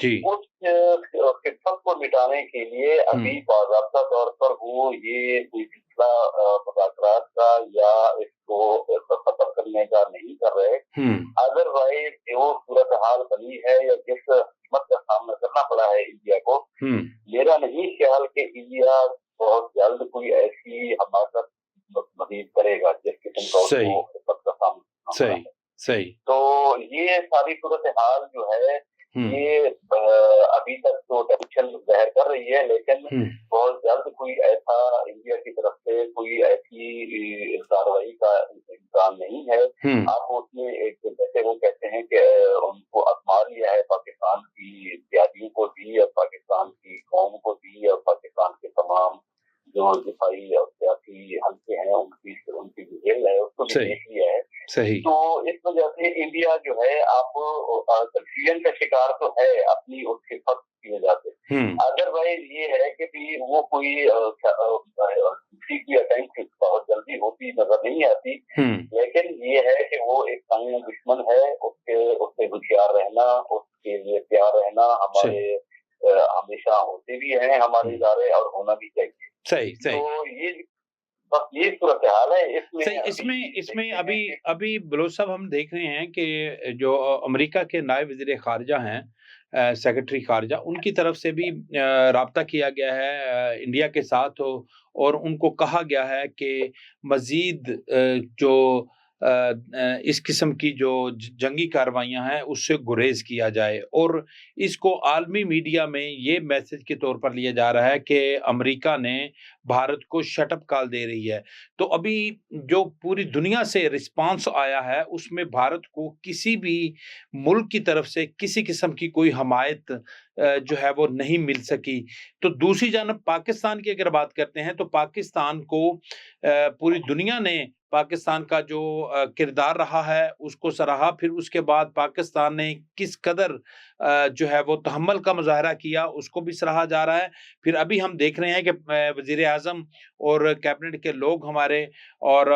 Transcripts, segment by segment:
اس خدمت کو مٹانے کے لیے ابھی باضابطہ طور پر وہ یہ کوئی سلسلہ مذاکرات کا یا اس کو ختم کرنے کا نہیں کر رہے. ادر وائز جو صورتحال بنی ہے یا جس حکمت کا سامنا کرنا پڑا ہے انڈیا کو, میرا نہیں خیال کہ انڈیا بہت جلد کوئی ایسی حماقت مزید کرے گا جس قسم کا اس کو حکمت کا سامنا. صحیح. تو یہ ساری صورتحال جو ہے یہ ابھی تک تو ٹینشن ظاہر کر رہی ہے, لیکن بہت جلد کوئی ایسا انڈیا کی طرف سے کوئی ایسی کارروائی کا امکان نہیں ہے. آپ اس میں ایک جیسے وہ کہتے ہیں کہ ان کو ازما لیا ہے پاکستان کی سیادیوں کو بھی اور پاکستان کی قوم کو بھی اور پاکستان کے تمام جو دفاعی اور سیاسی حلقے ہیں ان کی جو جیل ہے اس کو بھی دیکھ لیا ہے. تو اس وجہ سے انڈیا جو ہے آپ کنفیوژن کا شکار تو ہے اپنی اس کے فرق کی وجہ سے. ادر وائز یہ ہے کہ وہ کوئی کسی کی اٹینک بہت جلدی ہوتی نظر نہیں آتی, لیکن یہ ہے کہ وہ ایک تنگ دشمن ہے, اس سے ہوشیار رہنا, اس کے لیے تیار رہنا ہمارے ہمیشہ ہوتے بھی ہیں ہمارے ادارے اور ہونا بھی چاہیے. صحیح. تو یہ صورتحال ہے. اس میں ابھی بلوچ صاحب ہم دیکھ رہے ہیں کہ جو امریکہ کے نائب وزیر خارجہ ہیں, سیکرٹری خارجہ, ان کی طرف سے بھی رابطہ کیا گیا ہے انڈیا کے ساتھ, اور ان کو کہا گیا ہے کہ مزید جو اس قسم کی جو جنگی کاروائیاں ہیں اس سے گریز کیا جائے, اور اس کو عالمی میڈیا میں یہ میسج کے طور پر لیا جا رہا ہے کہ امریکہ نے بھارت کو شٹ اپ کال دے رہی ہے. تو ابھی جو پوری دنیا سے رسپانس آیا ہے اس میں بھارت کو کسی بھی ملک کی طرف سے کسی قسم کی کوئی حمایت جو ہے وہ نہیں مل سکی. تو دوسری جانب پاکستان کی اگر بات کرتے ہیں تو پاکستان کو پوری دنیا نے پاکستان کا جو کردار رہا ہے اس کو سراہا, پھر اس کے بعد پاکستان نے کس قدر جو ہے وہ تحمل کا مظاہرہ کیا اس کو بھی سراہا جا رہا ہے. پھر ابھی ہم دیکھ رہے ہیں کہ وزیر اعظم اور کیبنٹ کے لوگ ہمارے اور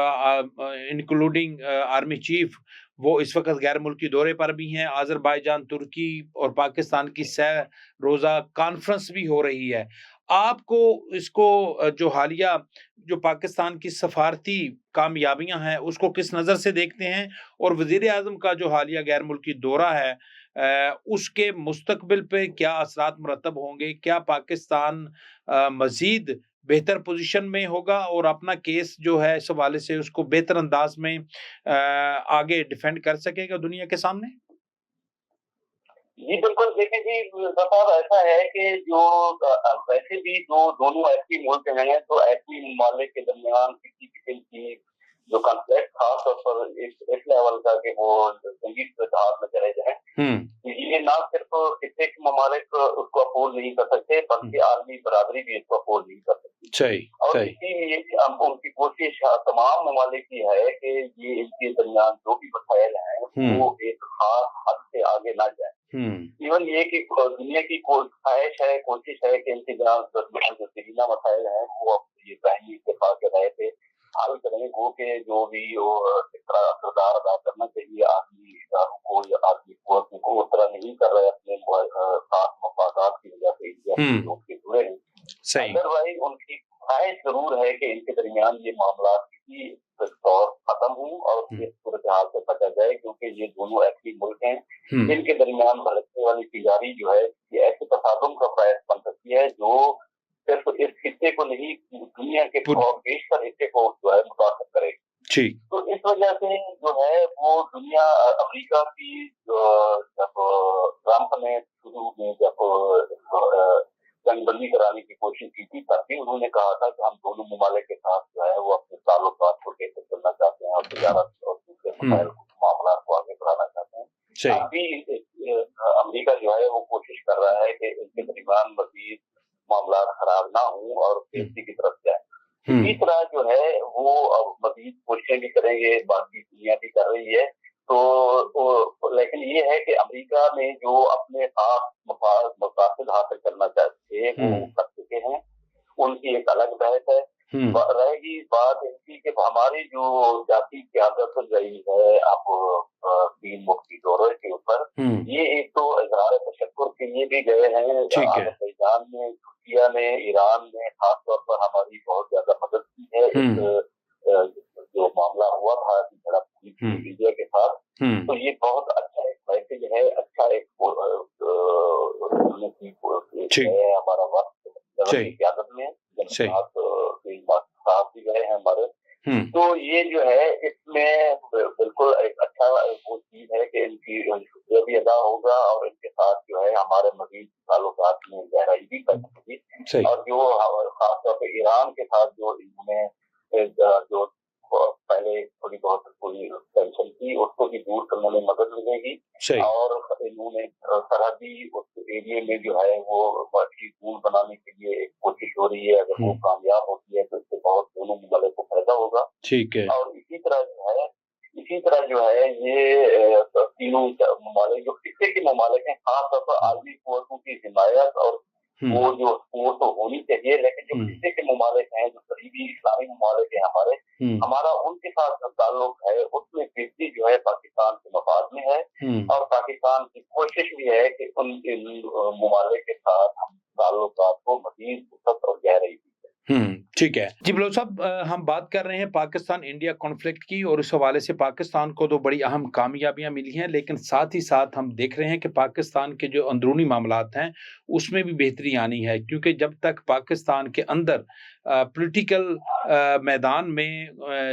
انکلوڈنگ آرمی چیف وہ اس وقت غیر ملکی دورے پر بھی ہیں. آذربائیجان, ترکی اور پاکستان کی 3 روزہ کانفرنس بھی ہو رہی ہے. آپ کو اس کو جو حالیہ جو پاکستان کی سفارتی کامیابیاں ہیں اس کو کس نظر سے دیکھتے ہیں, اور وزیر اعظم کا جو حالیہ غیر ملکی دورہ ہے اس کے مستقبل پہ کیا اثرات مرتب ہوں گے؟ کیا پاکستان مزید بہتر پوزیشن میں ہوگا اور اپنا کیس جو ہے اس حوالے سے اس کو بہتر انداز میں آگے ڈیفینڈ کر سکے گا دنیا کے سامنے؟ جی بالکل. دیکھیں جی صاحب, ایسا ہے کہ جو ویسے بھی جو دونوں ایسی ملک ہیں تو ایسی ممالک کے درمیان کسی قسم کی جو کانفلکٹ خاص طور پر اس لیول کا کہ وہ جنگی صورتحال میں چلے جائیں, یہ نہ صرف خطے کے ممالک اس کو افورڈ نہیں کر سکتے بلکہ عالمی برادری بھی اس کو افورڈ نہیں کر سکتی. اور اسی لیے ان کی کوشش تمام ممالک کی ہے کہ یہ ان کے درمیان جو بھی مسائل ہیں وہ ایک خاص حد سے آگے نہ جائیں. ایون یہ کہ دنیا کی خواہش ہے, کوشش ہے کہ ان کے درمیان جو سیدھا مسائل ہیں وہ یہ باہمی اتفاق کے رہے تھے حل کریں گو کہ جو بھی اس طرح کردار ادا کرنا چاہیے آدمی اداروں کو یا آدمی قوت کو اس طرح نہیں کر رہے اپنے خاص مفادات کی وجہ سے انڈیا کے جڑے ہیں. ادروائز ان کی خواہش ضرور ہے کہ ان کے درمیان یہ معاملات کسی طور ختم ہوں اور اس صورتحال سے بچا جائے, کیونکہ یہ دونوں ایسی ملک ہیں جن کے درمیان بھڑکنے والی تجاری جو ہے یہ ایسے تصادم کا باعث بن سکتی ہے جو صرف اس خطے کو نہیں دنیا کے بیشتر حصے کو جو ہے متاثر کرے گی. تو اس وجہ سے جو ہے وہ دنیا امریکہ کی جب ٹرمپ نے شروع میں جب جنگ بندی کرانے کی کوشش کی تھی تب بھی انہوں نے کہا تھا کہ ہم دونوں ممالک کے ساتھ جو ہے وہ اپنے تعلقات کو کیسے کرنا چاہتے ہیں اور تجارت اور دوسرے مسائل معاملات کو آگے بڑھانا چاہتے ہیں. ابھی امریکہ جو ہے وہ کوشش کر رہا ہے کہ ان کے درمیان مزید معاملات خراب نہ ہوں اور سیفٹی کی طرف جائیں. اسی طرح جو ہے وہ مزید کوششیں بھی کریں گے, باقی دنیا بھی کر رہی ہے. تو لیکن یہ ہے کہ امریکہ نے جو اپنے خاص مقاصد حاصل کرنا چاہتے ہیں وہ کر چکے ہیں, ان کی ایک الگ بحث ہے. رہے گی بات ان کی کہ ہماری جو ذاتی قیادت رہی ہے اب 3 مفتی دورے کے اوپر, یہ ایک تو اظہار تشکر کے لیے بھی گئے ہیں ٹھیک ہے آذربائیجان میں، ترکیہ میں، ایران میں خاص طور پر ہماری بہت زیادہ مدد کی ہے اس جو معاملہ ہوا تھا جھڑپ ہوئی تھی لیبیا کے ساتھ. تو یہ بہت اچھا ایک میسج ہے، اچھا ایک ہے ہمارا وقت کی قیادت میں صاحب بھی گئے ہیں ہمارے. تو یہ جو ہے اس میں بالکل ایک اچھا وہ چیز ہے کہ ان کی شکریہ بھی ادا ہوگا اور ان کے ساتھ جو ہے ہمارے مزید تعلقات میں گہرائی بھی پیدا ہوگی. اور جو خاص طور پہ ایران کے ساتھ جو انہوں نے جو پہلے تھوڑی بہت کوئی ٹینشن تھی اس کو بھی دور کرنے میں مدد ملے گی. اور انہوں نے سرحدی اس ایریے میں جو ہے وہ پول بنانے کے لیے ایک کوشش ہو رہی ہے. اگر وہ کامیاب ہوتی ہے تو اس سے بہت دونوں ممالک کو فائدہ ہوگا. ٹھیک ہے. اور اسی طرح جو ہے یہ تینوں ممالک جو خطے کے ممالک ہیں خاص طور پر عالمی قوتوں کی حمایت اور وہ جو سپورٹ تو ہونی چاہیے، لیکن جو خطے کے ممالک ہیں جو قریبی اسلامی ممالک ہیں ہمارا ان کے ساتھ جو تعلق ہے اس میں بہتری جو ہے پاکستان کے مفاد میں ہے. اور پاکستان کی کوشش بھی ہے کہ ان ممالک کے ساتھ ہم تعلقات کو مزید وسعت اور گہرائی دی. ٹھیک ہے جی بلوچ صاحب، ہم بات کر رہے ہیں پاکستان انڈیا کانفلکٹ کی اور اس حوالے سے پاکستان کو تو بڑی اہم کامیابیاں ملی ہیں، لیکن ساتھ ہی ساتھ ہم دیکھ رہے ہیں کہ پاکستان کے جو اندرونی معاملات ہیں اس میں بھی بہتری آنی ہے، کیونکہ جب تک پاکستان کے اندر پولیٹیکل میدان میں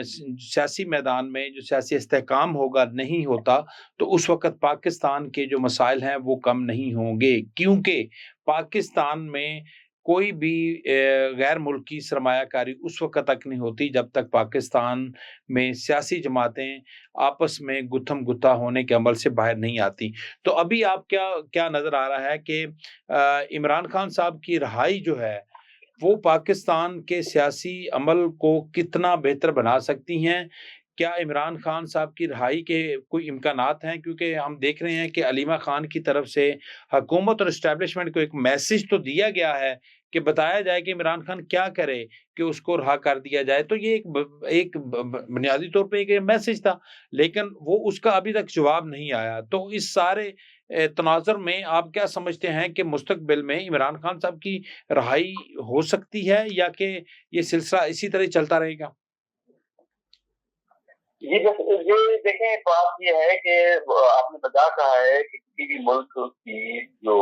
سیاسی میدان میں جو سیاسی استحکام ہوگا نہیں ہوتا تو اس وقت پاکستان کے جو مسائل ہیں وہ کم نہیں ہوں گے، کیونکہ پاکستان میں کوئی بھی غیر ملکی سرمایہ کاری اس وقت تک نہیں ہوتی جب تک پاکستان میں سیاسی جماعتیں آپس میں گتھم گتھا ہونے کے عمل سے باہر نہیں آتی. تو ابھی آپ کیا نظر آ رہا ہے کہ عمران خان صاحب کی رہائی جو ہے وہ پاکستان کے سیاسی عمل کو کتنا بہتر بنا سکتی ہیں؟ کیا عمران خان صاحب کی رہائی کے کوئی امکانات ہیں؟ کیونکہ ہم دیکھ رہے ہیں کہ علیمہ خان کی طرف سے حکومت اور اسٹیبلشمنٹ کو ایک میسج تو دیا گیا ہے کہ بتایا جائے کہ عمران خان کیا کرے کہ اس کو رہا کر دیا جائے. تو یہ ایک بنیادی طور پہ ایک میسج تھا، لیکن وہ اس کا ابھی تک جواب نہیں آیا. تو اس سارے تناظر میں آپ کیا سمجھتے ہیں کہ مستقبل میں عمران خان صاحب کی رہائی ہو سکتی ہے یا کہ یہ سلسلہ اسی طرح چلتا رہے گا؟ یہ دیکھیں بات یہ ہے کہ آپ نے بتا کہا ہے کہ کسی بھی ملک کی جو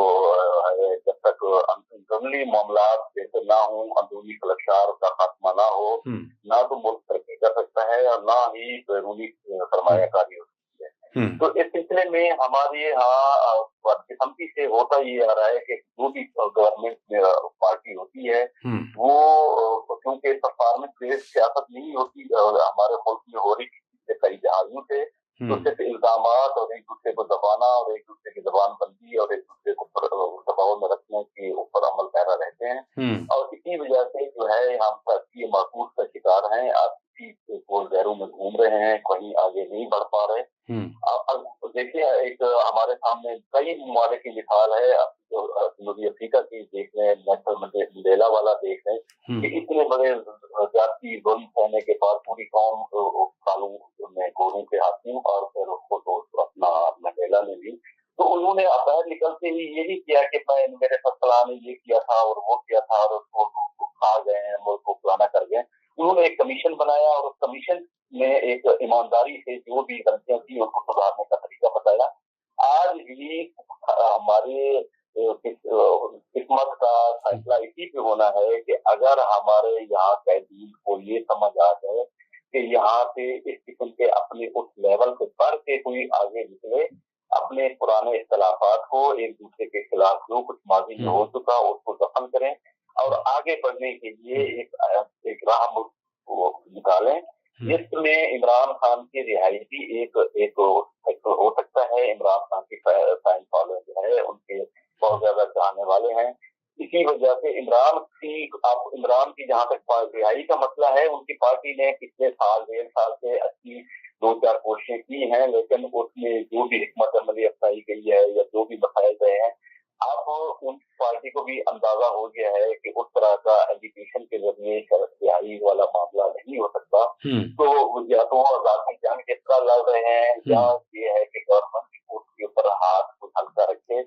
ہے جب تک انٹرنلی معاملات جیسے نہ ہوں، اندرونی خلفشار کا خاتمہ نہ ہو، نہ تو ملک ترقی کر سکتا ہے اور نہ ہی بیرونی سرمایہ کاری ہو سکتی ہے. تو اس سلسلے میں ہمارے یہاں بدقسمتی سے ہوتا یہ آ رہا ہے کہ جو بھی گورنمنٹ میں پارٹی ہوتی ہے وہ کیونکہ پرفارمنس بیسڈ سیاست نہیں ہوتی ہمارے ملک میں ہو رہی کئی جہازوں سے، تو صرف الزامات اور ایک دوسرے کو دبانا اور ایک دوسرے کی زبان بندی اور ایک دوسرے کو دباؤ میں رکھنے کے اوپر عمل پیرا رہتے ہیں. اور اسی وجہ سے جو ہے ہم یہ معقول کا شکار ہیں. آپ کسی گول گہروں میں گھوم رہے ہیں، کہیں آگے نہیں بڑھ پا رہے. دیکھیے ایک ہمارے سامنے کئی ممالک کی مثال ہے، جنوبی افریقہ کی دیکھ رہے ہیں، نیلسن منڈیلا والا دیکھ رہے ہیں کہ اتنے بڑے ذاتی ظلم ہونے کے بعد پوری قوم سالوں میں گوروں کے ہاتھوں اور پھر خود اپنا منڈیلا نے بھی، تو انہوں نے باہر نکلتے ہی یہ نہیں کیا کہ میں میرے فلاں نے یہ کیا تھا اور وہ کیا تھا اور اس کو کھا گئے ہیں، ملک کو فلانا کر گئے. انہوں نے ایک کمیشن بنایا اور اس کمیشن میں ایک ایمانداری سے جو بھی غلطیاں تھیں ان کو سدھارنے کا طریقہ بتایا. آج بھی ہمارے قسمت کا فیصلہ اسی پہ ہونا ہے کہ اگر ہمارے یہاں قیدین کو یہ سمجھ آ جائے کہ یہاں سے اس قسم کے اپنے اس لیول سے بڑھ کے کوئی آگے نکلے، اپنے پرانے اختلافات کو ایک دوسرے کے خلاف جو کچھ ماضی میں ہو چکا اس کو دفن کریں اور آگے بڑھنے کے لیے ایک راہ نکالیں، جس میں عمران خان کی رہائی بھی ایک ہو سکتا ہے. عمران خان کی فین فالوئر جو ہے ان کے بہت زیادہ چاہنے والے ہیں. اسی وجہ سے عمران کی جہاں تک رہائی کا مسئلہ ہے، ان کی پارٹی نے پچھلے سال 1.5 سال سے اچھی 2-4 کوششیں کی ہیں، لیکن اس میں جو بھی حکمت عملی اپنائی گئی ہے یا جو بھی بتائے گئے ہیں، اب ان پارٹی کو بھی اندازہ ہو گیا ہے کہ اس طرح کا ایجوکیشن کے ذریعے رہائی والا معاملہ نہیں ہو سکتا. تو یا تو ذاتی جنگ جس طرح لڑ رہے ہیں یا یہ ہے کہ گورنمنٹ اس کے اوپر ہاتھ کو ہلکا رکھے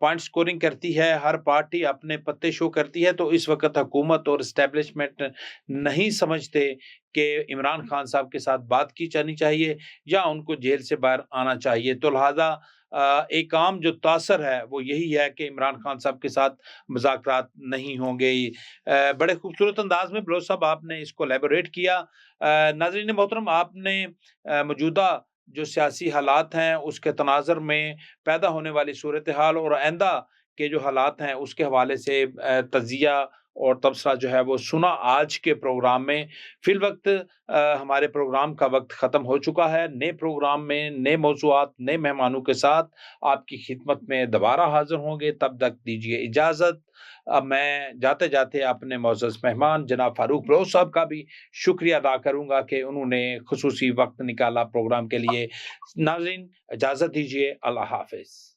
پوائنٹ سکورنگ کرتی ہے, ہر پارٹی اپنے پتے شو کرتی ہے, تو اس وقت حکومت اور اسٹیبلشمنٹ نہیں سمجھتے کہ عمران خان صاحب کے ساتھ بات کی جانی چاہیے یا ان کو جیل سے باہر آنا چاہیے. تو لہٰذا ایک عام جو تاثر ہے وہ یہی ہے کہ عمران خان صاحب کے ساتھ مذاکرات نہیں ہوں گے. بڑے خوبصورت انداز میں بلوچ صاحب آپ نے اس کو ایلیبوریٹ کیا. ناظرین محترم, آپ نے موجودہ جو سیاسی حالات ہیں اس کے تناظر میں پیدا ہونے والی صورتحال اور آئندہ کے جو حالات ہیں اس کے حوالے سے تجزیہ اور تبصرہ جو ہے وہ سنا آج کے پروگرام میں. فی الوقت ہمارے پروگرام کا وقت ختم ہو چکا ہے. نئے پروگرام میں نئے موضوعات, نئے مہمانوں کے ساتھ آپ کی خدمت میں دوبارہ حاضر ہوں گے. تب تک دیجیے اجازت. اب میں جاتے جاتے اپنے معزز مہمان جناب فاروق بلوچ صاحب کا بھی شکریہ ادا کروں گا کہ انہوں نے خصوصی وقت نکالا پروگرام کے لیے. ناظرین اجازت دیجیے, اللہ حافظ.